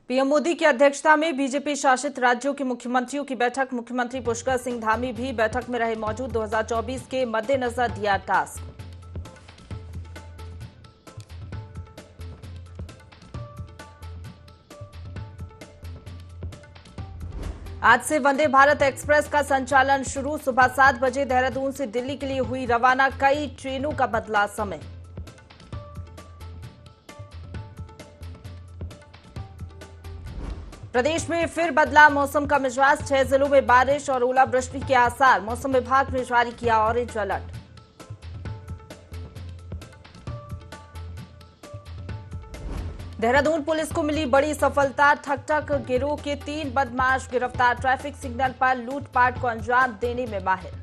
PM Modi की अध्यक्षता में बीजेपी शासित राज्यों के मुख्यमंत्रियों की बैठक। मुख्यमंत्री पुष्कर सिंह धामी भी बैठक में रहे मौजूद। 2024 के मद्देनजर दिया टास्क। आज से वंदे भारत एक्सप्रेस का संचालन शुरू। सुबह 7 बजे देहरादून से दिल्ली के लिए हुई रवाना। कई ट्रेनों का बदला समय। प्रदेश में फिर बदला मौसम का मिजाज। 6 जिलों में बारिश और ओलावृष्टि के आसार। मौसम विभाग ने जारी किया ऑरेंज अलर्ट। देहरादून पुलिस को मिली बड़ी सफलता। ठक ठक गिरोह के 3 बदमाश गिरफ्तार। ट्रैफिक सिग्नल पर लूटपाट को अंजाम देने में माहिर।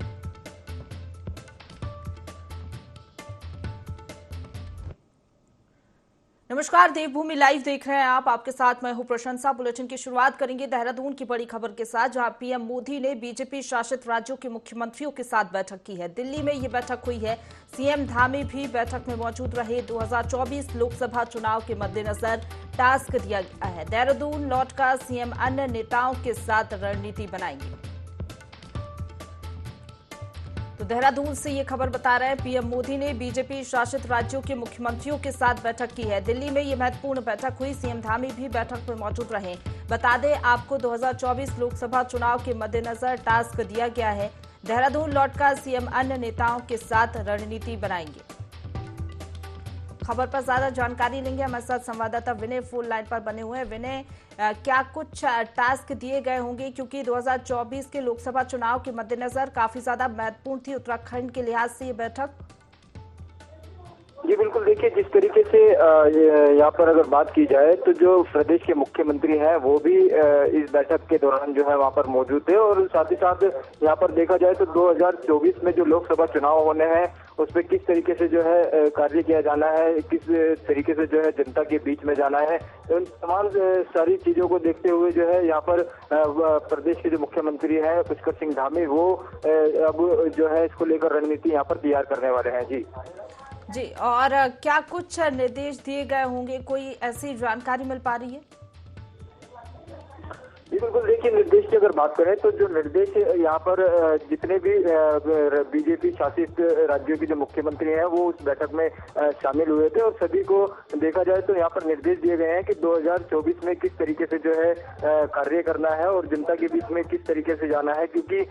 नमस्कार, देवभूमि लाइव देख रहे हैं आप। आपके साथ मैं हूं प्रशंसा। बुलेटिन की शुरुआत करेंगे देहरादून की बड़ी खबर के साथ, जहां पीएम मोदी ने बीजेपी शासित राज्यों के मुख्यमंत्रियों के साथ बैठक की है। दिल्ली में ये बैठक हुई है। सीएम धामी भी बैठक में मौजूद रहे। 2024 लोकसभा चुनाव के मद्देनजर टास्क दिया गया है। देहरादून लौटकर सीएम अन्य नेताओं के साथ रणनीति बनाएंगे। तो देहरादून से ये खबर बता रहे हैं, पीएम मोदी ने बीजेपी शासित राज्यों के मुख्यमंत्रियों के साथ बैठक की है। दिल्ली में ये महत्वपूर्ण बैठक हुई। सीएम धामी भी बैठक में मौजूद रहे। बता दें आपको, 2024 लोकसभा चुनाव के मद्देनजर टास्क दिया गया है। देहरादून लौटकर सीएम अन्य नेताओं के साथ रणनीति बनाएंगे। खबर पर ज्यादा जानकारी लेंगे। हमारे साथ संवाददाता विनय फोन लाइन पर बने हुए हैं। विनय, क्या कुछ टास्क दिए गए होंगे, क्योंकि 2024 के लोकसभा चुनाव के मद्देनजर काफी ज्यादा महत्वपूर्ण थी उत्तराखंड के लिहाज से ये बैठक? जी बिल्कुल, देखिए जिस तरीके से यहाँ पर अगर बात की जाए तो जो प्रदेश के मुख्यमंत्री हैं वो भी इस बैठक के दौरान जो है वहाँ पर मौजूद थे। और साथ ही साथ यहाँ पर देखा जाए तो 2024 में जो लोकसभा चुनाव होने हैं उसमें किस तरीके से जो है कार्य किया जाना है, किस तरीके से जो है जनता के बीच में जाना है, उन तमाम सारी चीजों को देखते हुए जो है यहाँ पर प्रदेश के जो मुख्यमंत्री हैं पुष्कर सिंह धामी, वो अब जो है इसको लेकर रणनीति यहाँ पर तैयार करने वाले हैं। जी, और क्या कुछ निर्देश दिए गए होंगे, कोई ऐसी जानकारी मिल पा रही है? जी बिल्कुल, देखिए निर्देश की अगर बात करें तो जो निर्देश यहाँ पर जितने भी बीजेपी शासित राज्यों के जो मुख्यमंत्री हैं वो उस बैठक में शामिल हुए थे। और सभी को देखा जाए तो यहाँ पर निर्देश दिए गए हैं कि 2024 में किस तरीके से जो है कार्य करना है और जनता के बीच में किस तरीके से जाना है, क्योंकि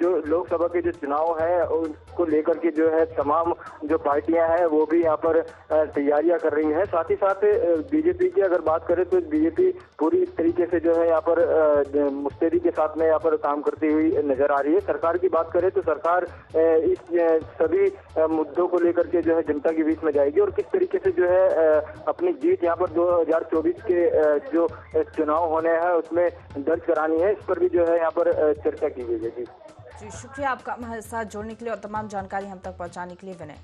जो लोकसभा के जो चुनाव है उसको लेकर के जो है तमाम जो पार्टियां हैं वो भी यहाँ पर तैयारियां कर रही हैं। साथ ही साथ बीजेपी की अगर बात करें तो बीजेपी पूरी तरीके से जो है यहाँ पर मुस्तैदी के साथ में यहाँ पर काम करती हुई नजर आ रही है। सरकार की बात करें तो सरकार इस सभी मुद्दों को लेकर के जो है जनता के बीच में जाएगी और किस तरीके से जो है अपनी जीत यहाँ पर 2024 के जो चुनाव होने हैं उसमें दर्ज करानी है, इस पर भी जो है यहाँ पर चर्चा की गई है। जी शुक्रिया आपका हमारे साथ जुड़ने के लिए और तमाम जानकारी हम तक पहुंचाने के लिए विनय।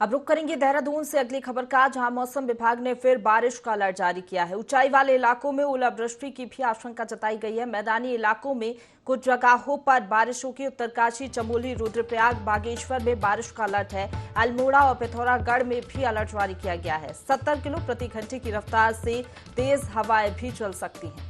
अब रुक करेंगे देहरादून से अगली खबर का, जहां मौसम विभाग ने फिर बारिश का अलर्ट जारी किया है। ऊंचाई वाले इलाकों में ओलावृष्टि की भी आशंका जताई गई है। मैदानी इलाकों में कुछ जगहों पर बारिश होगी। उत्तरकाशी, चमोली, रुद्रप्रयाग, बागेश्वर में बारिश का अलर्ट है। अल्मोड़ा और पिथौरागढ़ में भी अलर्ट जारी किया गया है। 70 किलो प्रति घंटे की रफ्तार से तेज हवाएं भी चल सकती हैं।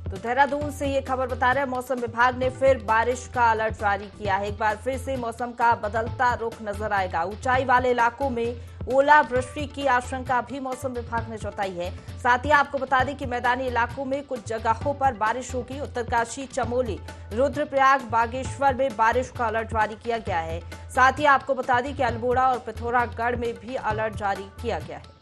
तो देहरादून से ये खबर बता रहे हैं, मौसम विभाग ने फिर बारिश का अलर्ट जारी किया है। एक बार फिर से मौसम का बदलता रुख नजर आएगा। ऊंचाई वाले इलाकों में ओलावृष्टि की आशंका भी मौसम विभाग ने जताई है। साथ ही आपको बता दें कि मैदानी इलाकों में कुछ जगहों पर बारिश होगी। उत्तरकाशी, चमोली, रुद्रप्रयाग, बागेश्वर में बारिश का अलर्ट जारी किया गया है। साथ ही आपको बता दें कि अल्मोड़ा और पिथौरागढ़ में भी अलर्ट जारी किया गया है।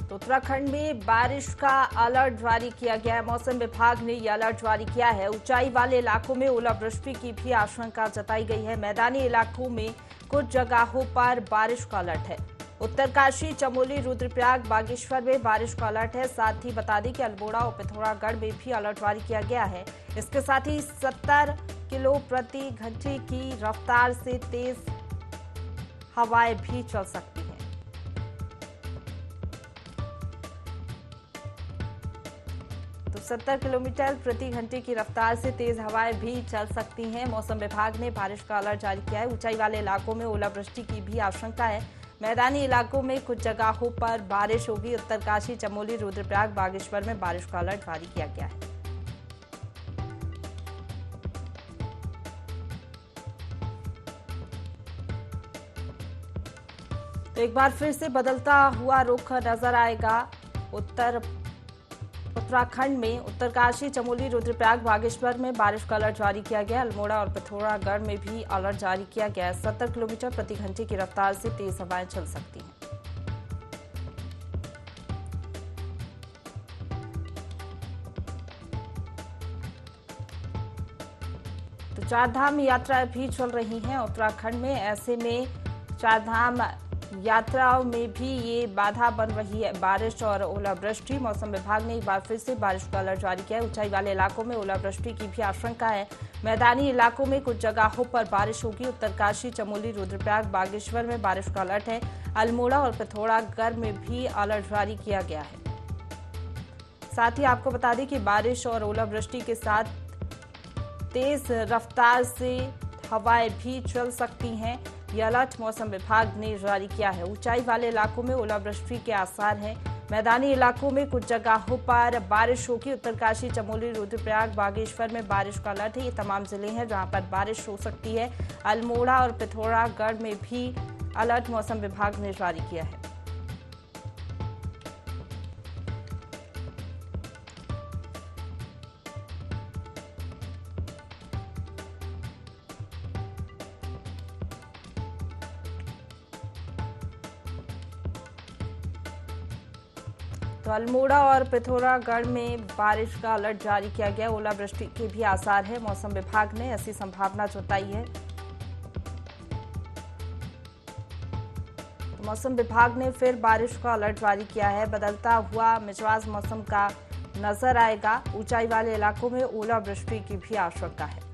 उत्तराखंड में बारिश का अलर्ट जारी किया गया है। मौसम विभाग ने यह अलर्ट जारी किया है। ऊंचाई वाले इलाकों में ओलावृष्टि की भी आशंका जताई गई है। मैदानी इलाकों में कुछ जगहों पर बारिश का अलर्ट है। उत्तरकाशी, चमोली, रुद्रप्रयाग, बागेश्वर में बारिश का अलर्ट है। साथ ही बता दें कि अल्मोड़ा और पिथौरागढ़ में भी अलर्ट जारी किया गया है। इसके साथ ही 70 किलो प्रति घंटे की रफ्तार से तेज हवाएं भी चल सकती हैं। तो 70 किलोमीटर प्रति घंटे की रफ्तार से तेज हवाएं भी चल सकती हैं। मौसम विभाग ने बारिश का अलर्ट जारी किया है। ऊंचाई वाले इलाकों में ओलावृष्टि की भी आशंका है। मैदानी इलाकों में कुछ जगहों पर बारिश होगी। उत्तरकाशी, चमोली, रुद्रप्रयाग, बागेश्वर में बारिश का अलर्ट जारी किया गया है। तो एक बार फिर से बदलता हुआ रुख नजर आएगा। उत्तराखंड में उत्तरकाशी, चमोली, रुद्रप्रयाग, बागेश्वर में बारिश का अलर्ट जारी किया गया। अल्मोड़ा और पिथौरागढ़ में भी अलर्ट जारी किया गया है। 70 किलोमीटर प्रति घंटे की रफ्तार से तेज हवाएं चल सकती हैं। तो चारधाम यात्रा भी चल रही हैं उत्तराखंड में। ऐसे में चारधाम यात्राओं में भी ये बाधा बन रही है बारिश और ओलावृष्टि। मौसम विभाग ने एक बार फिर से बारिश का अलर्ट जारी किया है। ऊंचाई वाले इलाकों में ओलावृष्टि की भी आशंका है। मैदानी इलाकों में कुछ जगहों पर बारिश होगी। उत्तरकाशी, चमोली, रुद्रप्रयाग, बागेश्वर में बारिश का अलर्ट है। अल्मोड़ा और पिथौरागढ़ में भी अलर्ट जारी किया गया है। साथ ही आपको बता दें कि बारिश और ओलावृष्टि के साथ तेज रफ्तार से हवाएं भी चल सकती हैं। ये अलर्ट मौसम विभाग ने जारी किया है। ऊंचाई वाले इलाकों में ओलावृष्टि के आसार हैं। मैदानी इलाकों में कुछ जगहों पर बारिश होगी। उत्तरकाशी, चमोली, रुद्रप्रयाग, बागेश्वर में बारिश का अलर्ट है। ये तमाम जिले हैं जहां पर बारिश हो सकती है। अल्मोड़ा और पिथौरागढ़ में भी अलर्ट मौसम विभाग ने जारी किया है। तो अल्मोड़ा और पिथौरागढ़ में बारिश का अलर्ट जारी किया गया। ओलावृष्टि के भी आसार है। मौसम विभाग ने ऐसी संभावना जताई है। तो मौसम विभाग ने फिर बारिश का अलर्ट जारी किया है। बदलता हुआ मिजाज मौसम का नजर आएगा। ऊंचाई वाले इलाकों में ओलावृष्टि की भी आशंका है।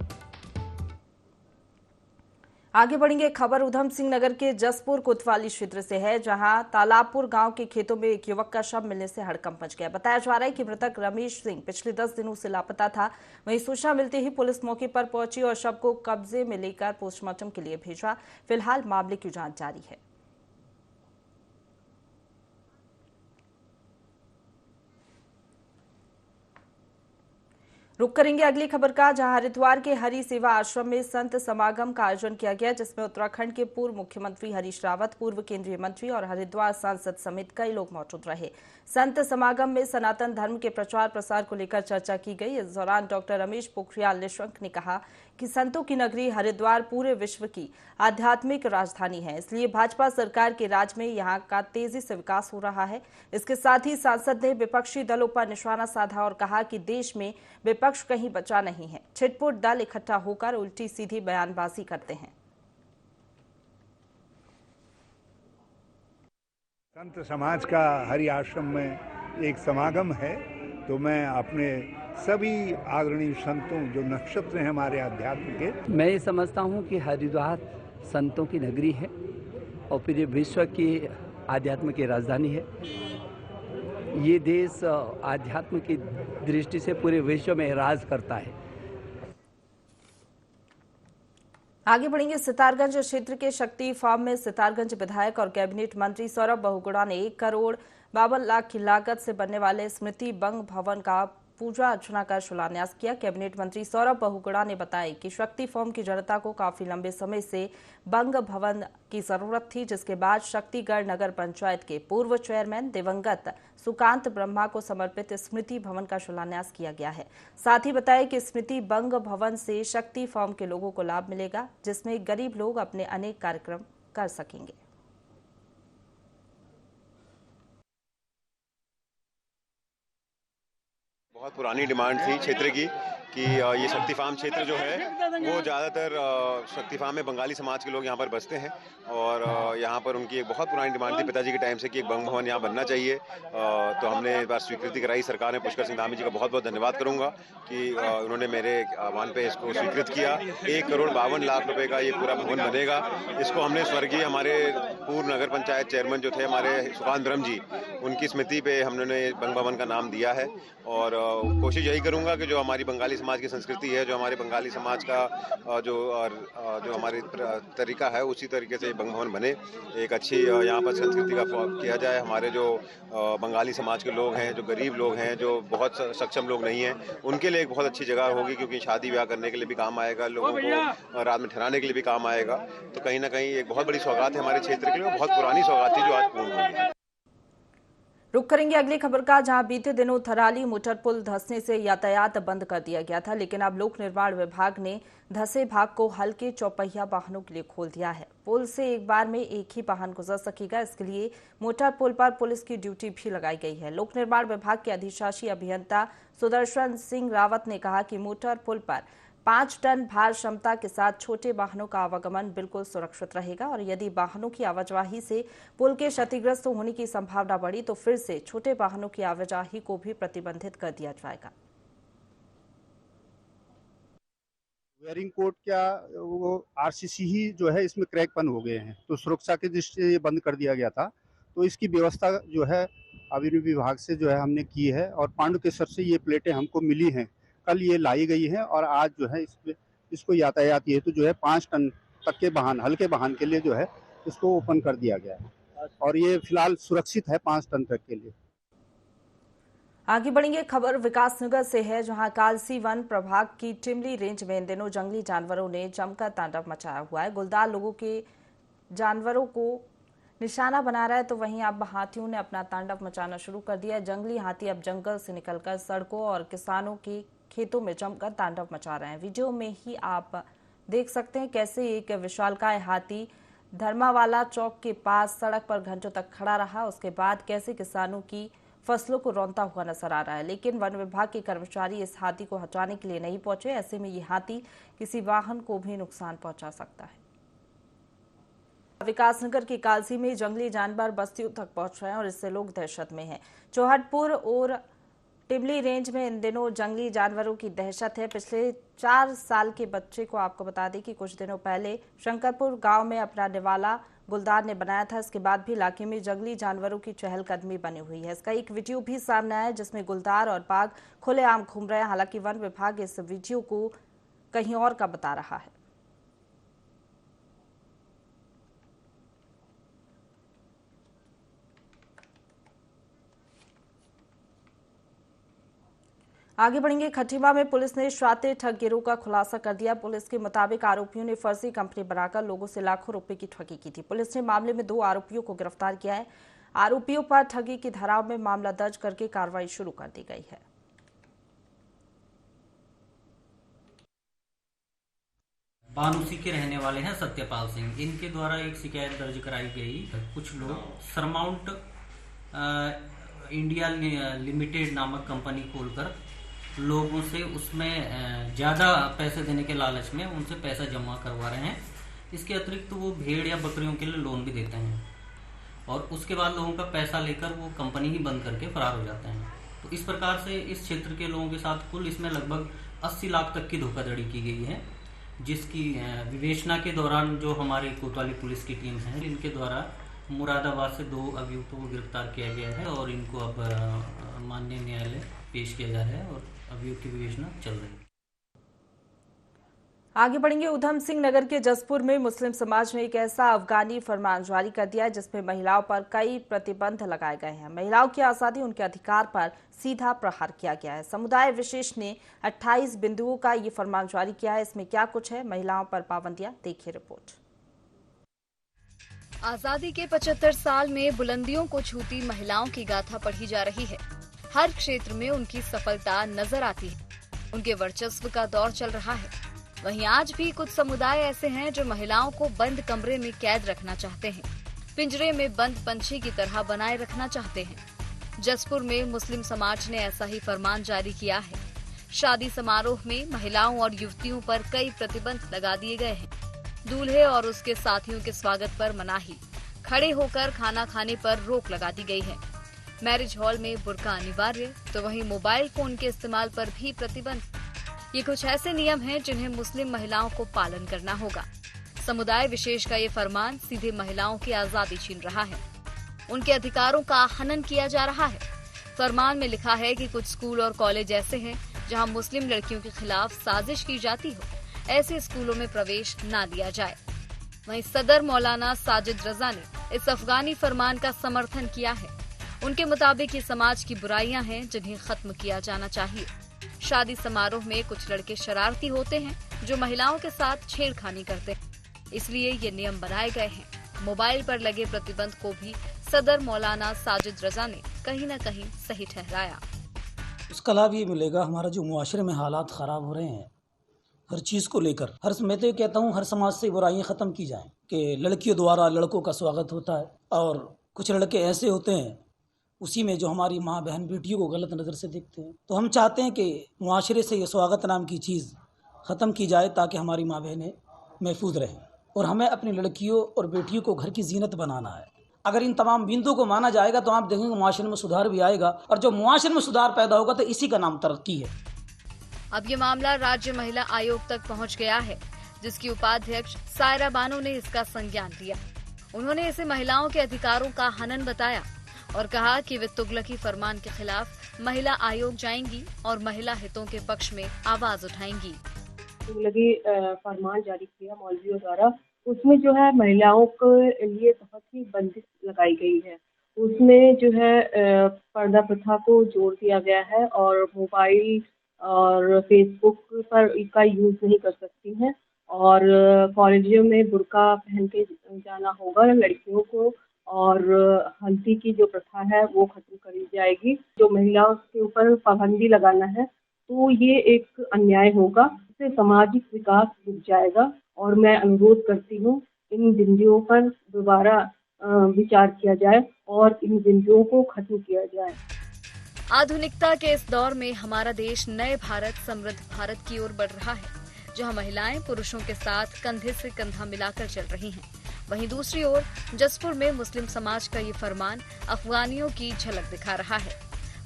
आगे बढ़ेंगे। खबर उधम सिंह नगर के जसपुर कोतवाली क्षेत्र से है, जहां तालाबपुर गांव के खेतों में एक युवक का शव मिलने से हड़कंप मच गया। बताया जा रहा है कि मृतक रमेश सिंह पिछले 10 दिनों से लापता था। वहीं सूचना मिलते ही पुलिस मौके पर पहुंची और शव को कब्जे में लेकर पोस्टमार्टम के लिए भेजा। फिलहाल मामले की जांच जारी है। रुक करेंगे अगली खबर का, जहां हरिद्वार के हरि सेवा आश्रम में संत समागम का आयोजन किया गया, जिसमें उत्तराखंड के पूर्व मुख्यमंत्री हरीश रावत, पूर्व केंद्रीय मंत्री और हरिद्वार सांसद समेत कई लोग मौजूद रहे। संत समागम में सनातन धर्म के प्रचार प्रसार को लेकर चर्चा की गई। इस दौरान डॉक्टर रमेश पोखरियाल निशंक ने कहा कि संतों की नगरी हरिद्वार पूरे विश्व की आध्यात्मिक राजधानी है, इसलिए भाजपा सरकार के राज में यहाँ का तेजी से विकास हो रहा है। इसके साथ ही सांसद ने विपक्षी दलों पर निशाना साधा और कहा कि देश में विपक्ष कहीं बचा नहीं है। छिटपुट दल इकट्ठा होकर उल्टी सीधी बयानबाजी करते हैं। संत समाज का हरि आश्रम में एक समागम है, तो मैं अपने सभी आदरणीय संतों जो नक्षत्र हैं हमारे अध्यात्म के, मैं ये समझता हूँ कि हरिद्वार संतों की नगरी है और पूरे विश्व की आध्यात्म की राजधानी है। ये देश आध्यात्म की दृष्टि से पूरे विश्व में राज करता है। आगे बढ़ेंगे। सितारगंज क्षेत्र के शक्ति फार्म में सितारगंज विधायक और कैबिनेट मंत्री सौरभ बहुगुणा ने 1 करोड़ 52 लाख की लागत से बनने वाले स्मृति बंग भवन का पूजा अर्चना कर शिलान्यास किया। कैबिनेट मंत्री सौरभ बहुगुणा ने बताया कि शक्ति फॉर्म की जनता को काफी लंबे समय से बंग भवन की जरूरत थी, जिसके बाद शक्तिगढ़ नगर पंचायत के पूर्व चेयरमैन दिवंगत सुकांत ब्रह्मा को समर्पित स्मृति भवन का शिलान्यास किया गया है। साथ ही बताया कि स्मृति बंग भवन से शक्ति फॉर्म के लोगों को लाभ मिलेगा, जिसमें गरीब लोग अपने अनेक कार्यक्रम कर सकेंगे। बहुत पुरानी डिमांड थी क्षेत्र की कि ये शक्ति फार्म क्षेत्र जो है वो ज़्यादातर शक्ति फार्म में बंगाली समाज के लोग यहाँ पर बसते हैं और यहाँ पर उनकी एक बहुत पुरानी डिमांड थी पिताजी के टाइम से कि एक बंग भवन यहाँ बनना चाहिए। तो हमने इस बार स्वीकृति कराई। सरकार ने पुष्कर सिंह धामी जी का बहुत बहुत धन्यवाद करूँगा कि उन्होंने मेरे आह्वान पे इसको स्वीकृत किया। 1 करोड़ 52 लाख रुपए का ये पूरा भवन बनेगा। इसको हमने स्वर्गीय हमारे पूर्व नगर पंचायत चेयरमैन जो थे हमारे सुकांत ब्रह्म जी, उनकी स्मृति पे हमने बंग भवन का नाम दिया है और कोशिश यही करूंगा कि जो हमारी बंगाली समाज की संस्कृति है, जो हमारे बंगाली समाज का जो हमारी तरीका है, उसी तरीके से बंग भवन बने, एक अच्छी यहाँ पर संस्कृति का किया जाए। हमारे जो बंगाली समाज के लोग हैं, जो गरीब लोग हैं, जो बहुत सक्षम लोग नहीं हैं, उनके लिए एक बहुत अच्छी जगह होगी, क्योंकि शादी ब्याह करने के लिए भी काम आएगा, लोगों को रात में ठहराने के लिए भी काम आएगा। तो कहीं ना कहीं एक बहुत बड़ी सौगात है हमारे क्षेत्र के लिए, बहुत पुरानी सौगात थी जो आज पूर्ण हुई है। रुक करेंगे अगली खबर का, जहां बीते दिनों थराली मोटर पुल धंसने से यातायात बंद कर दिया गया था, लेकिन अब लोक निर्माण विभाग ने धंसे भाग को हल्के चौपहिया वाहनों के लिए खोल दिया है। पुल से एक बार में एक ही वाहन गुजर सकेगा, इसके लिए मोटर पुल पर पुलिस की ड्यूटी भी लगाई गई है। लोक निर्माण विभाग के अधिशासी अभियंता सुदर्शन सिंह रावत ने कहा कि मोटर पुल पर 5 टन भार क्षमता के साथ छोटे वाहनों का आवागमन बिल्कुल सुरक्षित रहेगा और यदि वाहनों की आवाजाही से पुल के क्षतिग्रस्त होने की संभावना बढ़ी तो फिर से छोटे वाहनों की आवाजाही को भी प्रतिबंधित कर दिया जाएगा। वेयरिंग कोड क्या वो आरसीसी ही जो है इसमें क्रैकपन हो गए हैं, तो सुरक्षा की दृष्टि से ये बंद कर दिया गया था। तो इसकी व्यवस्था जो है अभिनव विभाग से जो है हमने की है और पांडुकेश्वर से ये प्लेटें हमको मिली हैं, कल ये लाई गई है और आज जो है इसको यातायात हेतु जो है 5 टन तक के वाहन, हल्के वाहन के लिए जो है इसको ओपन कर दिया गया है और ये फिलहाल सुरक्षित है 5 टन तक के लिए। आगे बढ़ेंगे, खबर विकासनगर से है, जहां कालसी वन प्रभाग की टिमली रेंज में इन दिनों जंगली जानवरों ने जमकर तांडव मचाया हुआ है। गुलदार लोगों के जानवरों को निशाना बना रहा है, तो वहीं अब हाथियों ने अपना तांडव मचाना शुरू कर दिया है। जंगली हाथी अब जंगल से निकलकर सड़कों और किसानों की खेतों में जमकर तांडव मचा रहे हैं। वीडियो में ही आप देख सकते हैं कैसे एक विशालकाय हाथी धर्मावाला चौक के पास सड़क पर घंटों तक खड़ा रहा, उसके बाद कैसे किसानों की फसलों को रौंदता हुआ नजर आ रहा है। लेकिन वन विभाग के कर्मचारी इस हाथी को हटाने के लिए नहीं पहुंचे। ऐसे में ये हाथी किसी वाहन को भी नुकसान पहुंचा सकता है। विकासनगर की कालसी में जंगली जानवर बस्तियों तक पहुंच रहे हैं और इससे लोग दहशत में हैं। चौहटपुर और टिमली रेंज में इन दिनों जंगली जानवरों की दहशत है। पिछले 4 साल के बच्चे को आपको बता दें कि कुछ दिनों पहले शंकरपुर गांव में अपना निवाला गुलदार ने बनाया था। इसके बाद भी इलाके में जंगली जानवरों की चहलकदमी बनी हुई है। इसका एक वीडियो भी सामने आया है जिसमें गुलदार और बाघ खुलेआम घूम रहे हैं। हालांकि वन विभाग इस वीडियो को कहीं और का बता रहा है। आगे बढ़ेंगे, खटीमा में पुलिस ने शातिर ठग गिरोह का खुलासा कर दिया। पुलिस के मुताबिक आरोपियों ने फर्जी कंपनी बनाकर लोगों से लाखों रुपए की ठगी की थी। पुलिस ने मामले में 2 आरोपियों को गिरफ्तार किया है। आरोपियों पर ठगी की धाराओं में मामला दर्ज करके कार्रवाई शुरू कर दी गई है। बानुसी के रहने वाले हैं सत्यपाल सिंह। इनके द्वारा एक शिकायत दर्ज कराई गई। कुछ लोग सरमाउंट इंडिया लिमिटेड नामक कंपनी खोलकर लोगों से उसमें ज़्यादा पैसे देने के लालच में उनसे पैसा जमा करवा रहे हैं। इसके अतिरिक्त तो वो भेड़ या बकरियों के लिए लोन भी देते हैं और उसके बाद लोगों का पैसा लेकर वो कंपनी ही बंद करके फरार हो जाते हैं। तो इस प्रकार से इस क्षेत्र के लोगों के साथ कुल इसमें लगभग 80 लाख तक की धोखाधड़ी की गई है, जिसकी विवेचना के दौरान जो हमारी कोतवाली पुलिस की टीम है, इनके द्वारा मुरादाबाद से 2 अभियुक्तों को गिरफ्तार किया गया है और इनको अब माननीय न्यायालय पेश किया जा रहा है और अभियुक्त की विवेचना चल रही है। आगे बढ़ेंगे, उधम सिंह नगर के जसपुर में मुस्लिम समाज ने एक ऐसा अफगानी फरमान जारी कर दिया है जिसमें महिलाओं पर कई प्रतिबंध लगाए गए हैं। महिलाओं की आजादी, उनके अधिकार पर सीधा प्रहार किया गया है। समुदाय विशेष ने 28 बिंदुओं का ये फरमान जारी किया है। इसमें क्या कुछ है, महिलाओं पर पाबंदियां, देखिए रिपोर्ट। आजादी के 75 साल में बुलंदियों को छूती महिलाओं की गाथा पढ़ी जा रही है। हर क्षेत्र में उनकी सफलता नजर आती है। उनके वर्चस्व का दौर चल रहा है। वहीं आज भी कुछ समुदाय ऐसे हैं जो महिलाओं को बंद कमरे में कैद रखना चाहते हैं, पिंजरे में बंद पंछी की तरह बनाए रखना चाहते हैं। जसपुर में मुस्लिम समाज ने ऐसा ही फरमान जारी किया है। शादी समारोह में महिलाओं और युवतियों पर कई प्रतिबंध लगा दिए गए हैं। दूल्हे और उसके साथियों के स्वागत पर मनाही, खड़े होकर खाना खाने पर रोक लगा दी गई है। मैरिज हॉल में बुर्का अनिवार्य, तो वहीं मोबाइल फोन के इस्तेमाल पर भी प्रतिबंध। ये कुछ ऐसे नियम हैं जिन्हें मुस्लिम महिलाओं को पालन करना होगा। समुदाय विशेष का ये फरमान सीधे महिलाओं की आजादी छीन रहा है। उनके अधिकारों का हनन किया जा रहा है। फरमान में लिखा है कि कुछ स्कूल और कॉलेज ऐसे हैं जहां मुस्लिम लड़कियों के खिलाफ साजिश की जाती हो, ऐसे स्कूलों में प्रवेश न दिया जाए। वहीं सदर मौलाना साजिद रजा ने इस अफगानी फरमान का समर्थन किया है। उनके मुताबिक ये समाज की बुराइयां हैं जिन्हें खत्म किया जाना चाहिए। शादी समारोह में कुछ लड़के शरारती होते हैं जो महिलाओं के साथ छेड़खानी करते हैं, इसलिए ये नियम बनाए गए हैं। मोबाइल पर लगे प्रतिबंध को भी सदर मौलाना साजिद रजा ने कहीं न कहीं सही ठहराया। उसका लाभ ये मिलेगा, हमारा जो मुआशरे में हालात ख़राब हो रहे हैं हर चीज़ को लेकर, मैं तो ये कहता हूँ हर समाज से बुराइयां ख़त्म की जाएं कि लड़कियों द्वारा लड़कों का स्वागत होता है और कुछ लड़के ऐसे होते हैं उसी में जो हमारी माँ बहन बेटियों को गलत नज़र से देखते हैं। तो हम चाहते हैं कि मुआशरे से ये स्वागत नाम की चीज़ ख़त्म की जाए ताकि हमारी माँ बहनें महफूज रहें और हमें अपनी लड़कियों और बेटियों को घर की जीनत बनाना है। अगर इन तमाम बिंदुओं को माना जाएगा तो आप देखेंगे मुआशरे में सुधार भी आएगा और जो मुआशरे में सुधार पैदा होगा तो इसी का नाम तरक्की है। अब ये मामला राज्य महिला आयोग तक पहुंच गया है, जिसकी उपाध्यक्ष सायरा बानो ने इसका संज्ञान लिया। उन्होंने इसे महिलाओं के अधिकारों का हनन बताया और कहा कि वे तुगलकी फरमान के खिलाफ महिला आयोग जाएंगी और महिला हितों के पक्ष में आवाज उठाएंगी। तुगलकी फरमान जारी किया मौलवियों द्वारा, उसमें जो है महिलाओं के लिए बहुत ही बंदिश लगाई गई है। उसमें जो है पर्दा प्रथा को जोड़ दिया गया है और मोबाइल और फेसबुक पर इसका यूज नहीं कर सकती हैं और कॉलेजों में बुर्का पहन के जाना होगा लड़कियों को और हल्दी की जो प्रथा है वो खत्म करी जाएगी। जो महिलाओं के ऊपर पाबंदी लगाना है तो ये एक अन्याय होगा, इससे सामाजिक विकास रुक जाएगा और मैं अनुरोध करती हूँ इन बिंदुओं पर दोबारा विचार किया जाए और इन बिंदुओं को खत्म किया जाए। आधुनिकता के इस दौर में हमारा देश नए भारत, समृद्ध भारत की ओर बढ़ रहा है, जहां महिलाएं पुरुषों के साथ कंधे से कंधा मिलाकर चल रही हैं। वहीं दूसरी ओर जसपुर में मुस्लिम समाज का ये फरमान अफगानियों की झलक दिखा रहा है,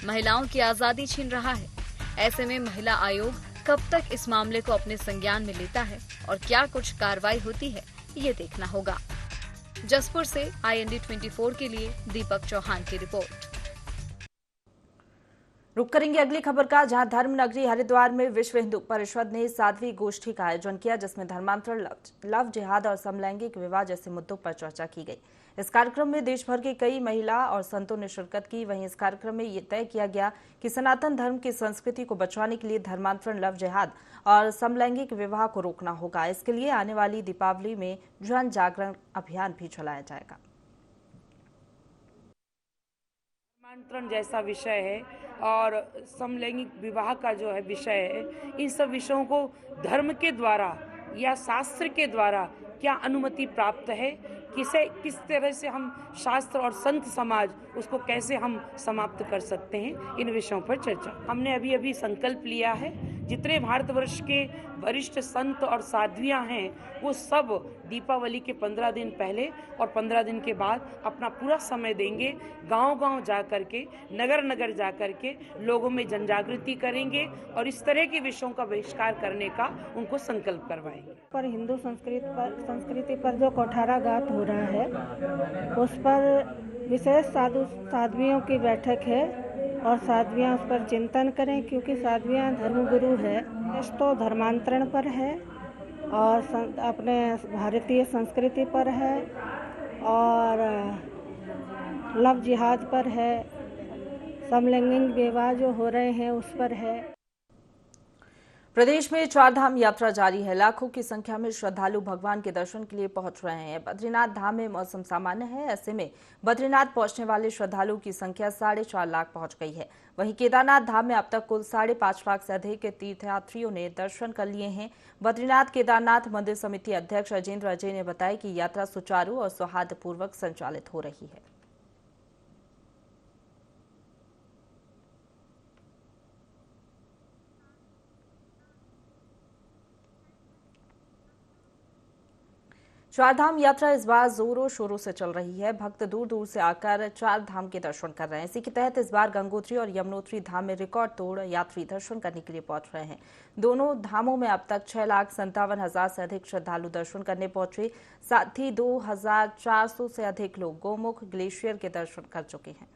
महिलाओं की आजादी छीन रहा है। ऐसे में महिला आयोग कब तक इस मामले को अपने संज्ञान में लेता है और क्या कुछ कार्रवाई होती है, ये देखना होगा। जसपुर से IND 24 के लिए दीपक चौहान की रिपोर्ट। रुक करेंगे अगली खबर का, जहां धर्म नगरी हरिद्वार में विश्व हिंदू परिषद ने 7वीं गोष्ठी का आयोजन किया, जिसमें धर्मांतरण, लव जिहाद और समलैंगिक विवाह जैसे मुद्दों पर चर्चा की गई। इस कार्यक्रम में देश भर के कई महिला और संतों ने शिरकत की। वहीं इस कार्यक्रम में ये तय किया गया कि सनातन धर्म की संस्कृति को बचाने के लिए धर्मांतरण, लव जिहाद और समलैंगिक विवाह को रोकना होगा। इसके लिए आने वाली दीपावली में जन जागरण अभियान भी चलाया जाएगा। धर्मांतरण जैसा विषय है और समलैंगिक विवाह का जो है विषय है, इन सब विषयों को धर्म के द्वारा या शास्त्र के द्वारा क्या अनुमति प्राप्त है, किस तरह से हम शास्त्र और संत समाज उसको कैसे हम समाप्त कर सकते हैं, इन विषयों पर चर्चा। हमने अभी संकल्प लिया है, जितने भारतवर्ष के वरिष्ठ संत और साध्वियां हैं वो सब दीपावली के 15 दिन पहले और 15 दिन के बाद अपना पूरा समय देंगे, गांव-गांव जा करके, नगर-नगर जा करके लोगों में जनजागृति करेंगे और इस तरह के विषयों का बहिष्कार करने का उनको संकल्प करवाएंगे। पर हिंदू संस्कृति पर जो कुठाराघात हो रहा है उस पर विशेष साध्वियों की बैठक है और साध्वियाँ उस पर चिंतन करें, क्योंकि साध्वियाँ धर्मगुरु है। तो धर्मांतरण पर है और अपने भारतीय संस्कृति पर है और लव जिहाद पर है, समलैंगिक विवाह जो हो रहे हैं उस पर है। प्रदेश में चारधाम यात्रा जारी है। लाखों की संख्या में श्रद्धालु भगवान के दर्शन के लिए पहुंच रहे हैं। बद्रीनाथ धाम में मौसम सामान्य है, ऐसे में बद्रीनाथ पहुंचने वाले श्रद्धालुओं की संख्या 4.5 लाख पहुंच गई है। वहीं केदारनाथ धाम में अब तक कुल 5.5 लाख से अधिक तीर्थयात्रियों ने दर्शन कर लिए हैं। बद्रीनाथ केदारनाथ मंदिर समिति अध्यक्ष अजेंद्र अजय ने बताया कि यात्रा सुचारू और सौहार्दपूर्वक संचालित हो रही है। चारधाम यात्रा इस बार जोरों शोरों से चल रही है। भक्त दूर दूर से आकर चार धाम के दर्शन कर रहे हैं। इसी के तहत इस बार गंगोत्री और यमुनोत्री धाम में रिकॉर्ड तोड़ यात्री दर्शन करने के लिए पहुंच रहे हैं। दोनों धामों में अब तक 6,57,000 से अधिक श्रद्धालु दर्शन करने पहुंचे। साथ ही 2,400 से अधिक लोग गोमुख ग्लेशियर के दर्शन कर चुके हैं।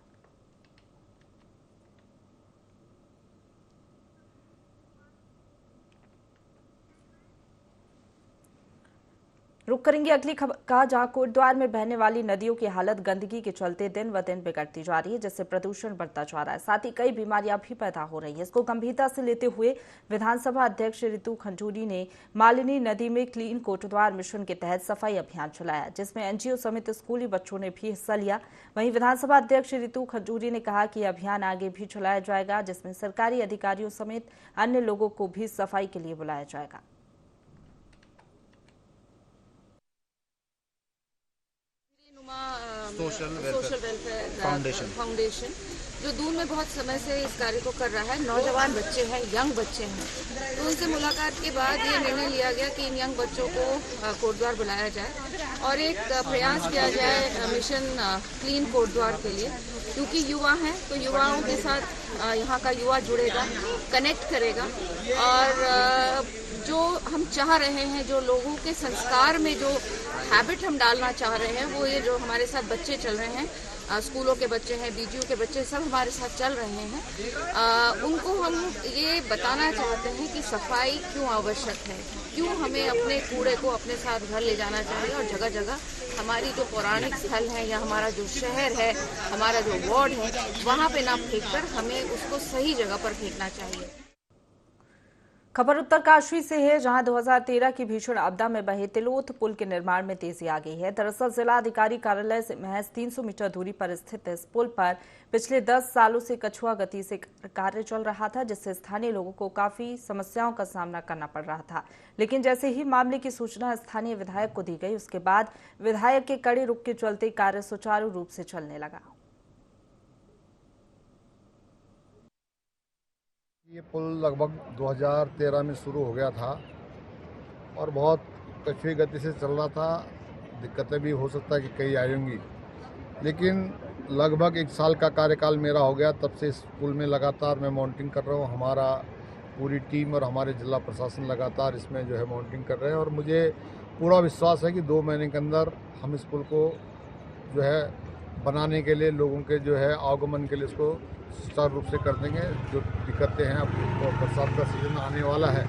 रुक करेंगे अगली खबर का, जहां कोटद्वार में बहने वाली नदियों की हालत गंदगी के चलते दिन व दिन बिगड़ती जा रही है, जिससे प्रदूषण बढ़ता जा रहा है। साथ ही कई बीमारियां भी पैदा हो रही है। इसको गंभीरता से लेते हुए विधानसभा अध्यक्ष रितु खंजूरी ने मालिनी नदी में क्लीन कोटद्वार मिशन के तहत सफाई अभियान चलाया, जिसमें एनजीओ समेत स्कूली बच्चों ने भी हिस्सा लिया। वहीं विधानसभा अध्यक्ष रितु खंजूरी ने कहा कि अभियान आगे भी चलाया जाएगा, जिसमें सरकारी अधिकारियों समेत अन्य लोगों को भी सफाई के लिए बुलाया जाएगा। सोशल वेलफेयर फाउंडेशन जो दून में बहुत समय से इस कार्य को कर रहा है, नौजवान बच्चे हैं, यंग बच्चे हैं, तो उनसे मुलाकात के बाद ये निर्णय लिया गया कि इन यंग बच्चों को कोटद्वार बुलाया जाए और एक प्रयास किया जाए मिशन क्लीन कोटद्वार के लिए, क्योंकि युवा हैं तो युवाओं के साथ यहाँ का युवा जुड़ेगा, कनेक्ट करेगा और जो हम चाह रहे हैं, जो लोगों के संस्कार में जो हैबिट हम डालना चाह रहे हैं, वो ये जो हमारे साथ बच्चे चल रहे हैं, स्कूलों के बच्चे हैं, बीजीयू के बच्चे, सब हमारे साथ चल रहे हैं, उनको हम ये बताना चाहते हैं कि सफाई क्यों आवश्यक है, क्यों हमें अपने कूड़े को अपने साथ घर ले जाना चाहिए और जगह जगह हमारी जो पौराणिक स्थल है या हमारा जो शहर है, हमारा जो वार्ड है, वहाँ पे ना फेंक कर हमें उसको सही जगह पर फेंकना चाहिए। खबर उत्तरकाशी से है, जहां 2013 की भीषण आपदा में बहे तिलोथ पुल के निर्माण में तेजी आ गई है। दरअसल जिला अधिकारी कार्यालय से महज 300 मीटर दूरी पर स्थित इस पुल पर पिछले 10 सालों से कछुआ गति से कार्य चल रहा था, जिससे स्थानीय लोगों को काफी समस्याओं का सामना करना पड़ रहा था। लेकिन जैसे ही मामले की सूचना स्थानीय विधायक को दी गई, उसके बाद विधायक के कड़े रुख के चलते कार्य सुचारू रूप से चलने लगा। ये पुल लगभग 2013 में शुरू हो गया था और बहुत कछुई गति से चल रहा था। दिक्कतें भी हो सकता है कि कई आएंगी, लेकिन लगभग 1 साल का कार्यकाल मेरा हो गया। तब से इस पुल में लगातार मैं मॉनिटरिंग कर रहा हूँ। हमारा पूरी टीम और हमारे जिला प्रशासन लगातार इसमें जो है मॉनिटरिंग कर रहे हैं और मुझे पूरा विश्वास है कि 2 महीने के अंदर हम इस पुल को जो है बनाने के लिए, लोगों के जो है आवागमन के लिए इसको सुचारू रूप से कर देंगे। जो दिक्कतें हैं, अब बरसात का सीजन आने वाला है,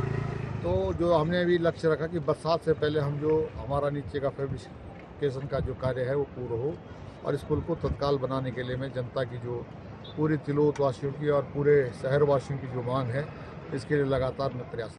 तो जो हमने अभी लक्ष्य रखा कि बरसात से पहले हम जो हमारा नीचे का फैब्रिकेशन का जो कार्य है वो पूरा हो और इस पुल को तत्काल बनाने के लिए मैं जनता की जो पूरे तिलोथ वासियों की और पूरे शहर वासियों की जो मांग है, इसके लिए लगातार मैं प्रयास।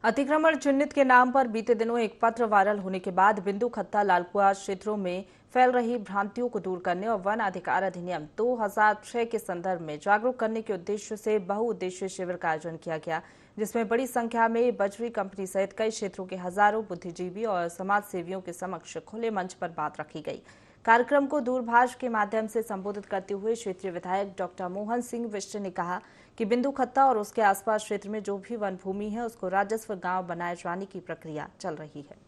अतिक्रमण चिन्हित के नाम पर बीते दिनों एक पत्र वायरल होने के बाद बिंदु खत्ता लालकुआ क्षेत्रों में फैल रही भ्रांतियों को दूर करने और वन अधिकार अधिनियम 2006 के संदर्भ में जागरूक करने के उद्देश्य से बहुउद्देशीय शिविर का आयोजन किया गया, जिसमें बड़ी संख्या में बजरी कंपनी सहित कई क्षेत्रों के हजारों बुद्धिजीवी और समाज सेवियों के समक्ष खुले मंच पर बात रखी गई। कार्यक्रम को दूरभाष के माध्यम से संबोधित करते हुए क्षेत्रीय विधायक डॉक्टर मोहन सिंह विष्ट ने कहा कि बिंदु खत्ता और उसके आसपास क्षेत्र में जो भी वन भूमि है, उसको राजस्व गांव बनाए जाने की प्रक्रिया चल रही है।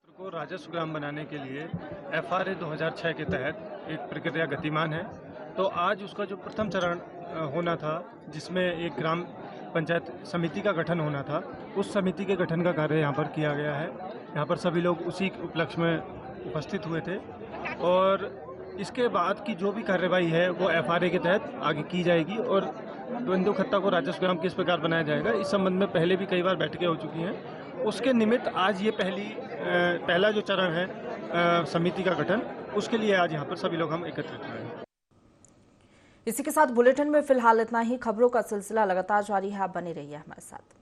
को राजस्व ग्राम बनाने के लिए FRA 2006 के तहत एक प्रक्रिया गतिमान है। तो आज उसका जो प्रथम चरण होना था, जिसमें एक ग्राम पंचायत समिति का गठन होना था, उस समिति के गठन का कार्य यहाँ पर किया गया है। यहाँ पर सभी लोग उसी उपलक्ष्य में उपस्थित हुए थे और इसके बाद की जो भी कार्यवाही है वो FRA के तहत आगे की जाएगी और बिंदु खत्ता को राजस्व ग्राम किस प्रकार बनाया जाएगा, इस संबंध में पहले भी कई बार बैठकें हो चुकी हैं। उसके निमित्त आज ये पहला जो चरण है समिति का गठन, उसके लिए आज यहाँ पर सभी लोग हम एकत्रित हुए हैं। इसी के साथ बुलेटिन में फिलहाल इतना ही। खबरों का सिलसिला लगातार जारी है, आप बने रहिए हमारे साथ।